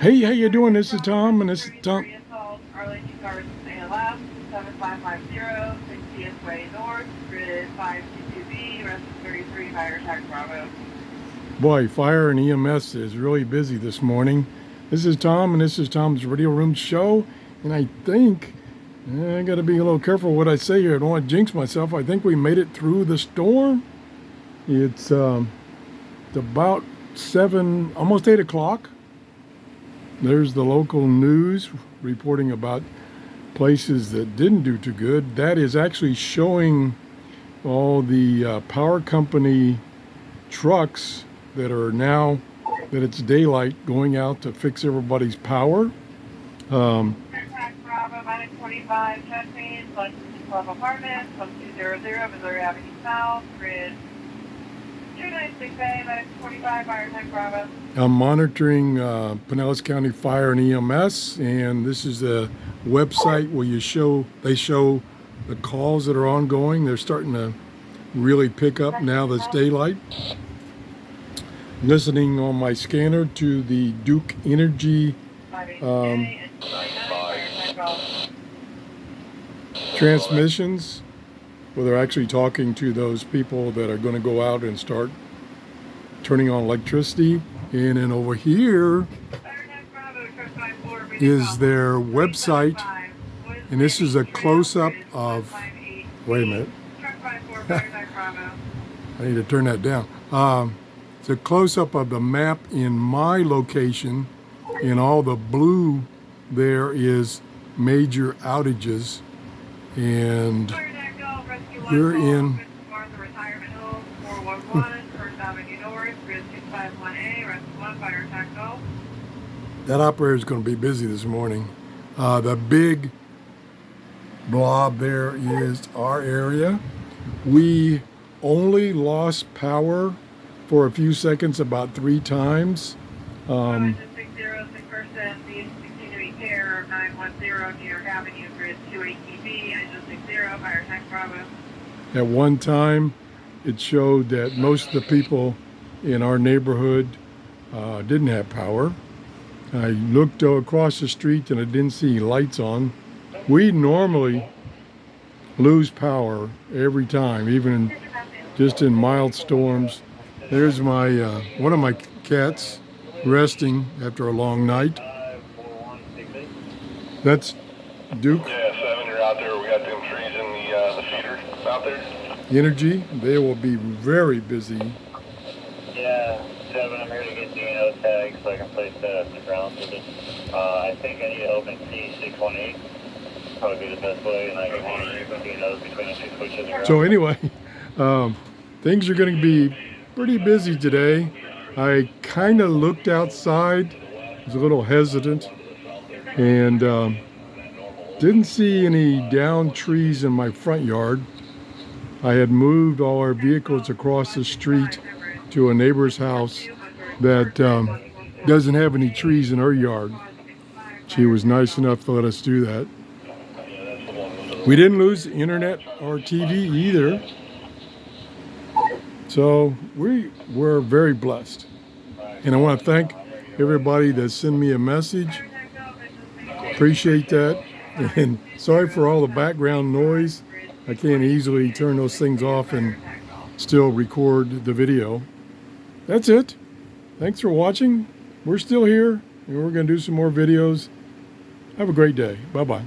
Hey, how you doing? This is Tom, and this is Tom. Arlington Gardens, ALF, 7550, 60th Way North, grid 522B, rest is 33, fire attack Bravo. Boy, fire and EMS is really busy this morning. This is Tom, and this is Tom's Radio Room Show. And I think I got to be a little careful what I say here. I don't want to jinx myself. I think we made it through the storm. It's about 7, almost 8 o'clock. There's the local news reporting about places that didn't do too good. That is actually showing all the power company trucks that are now that it's daylight going out to fix everybody's power. Bravo, minus 25, Chesapeake, Lexington 12 Apartments, 1200, Missouri Avenue South, grid 296A, minus 25, fire attack Bravo. I'm monitoring Pinellas County Fire and EMS, and this is a website where they show the calls that are ongoing. They're starting to really pick up now that's daylight. Listening on my scanner to the Duke Energy transmissions, where they're actually talking to those people that are going to go out and start turning on electricity. And then over here is their website, and this is a close-up of, wait a minute, I need to turn that down. It's a close-up of the map in my location, and all the blue there is major outages, and we're in that operator is going to be busy this morning. The big blob there is our area. We only lost power for a few seconds about 3 times. At one time, it showed that most of the people in our neighborhood didn't have power. I looked across the street and I didn't see lights on. We normally lose power every time, even just in mild storms. There's my one of my cats resting after a long night. That's Duke. Yeah, 7, you're out there. We got them trees in the feeder out there. Energy, they will be very busy. Yeah, 7, I'm here to get DNO tags so I can place that at the ground with it. I think I need to open C618. Probably be the best way, and I can want to open DNOs between the 2 switches and ground. So anyway, things are going to be pretty busy today. I kind of looked outside, was a little hesitant, and didn't see any downed trees in my front yard. I had moved all our vehicles across the street to a neighbor's house that doesn't have any trees in her yard. She was nice enough to let us do that. We didn't lose internet or TV either. So we were very blessed. And I want to thank everybody that sent me a message. Appreciate that. And sorry for all the background noise. I can't easily turn those things off and still record the video. That's it. Thanks for watching. We're still here, and we're going to do some more videos. Have a great day. Bye-bye.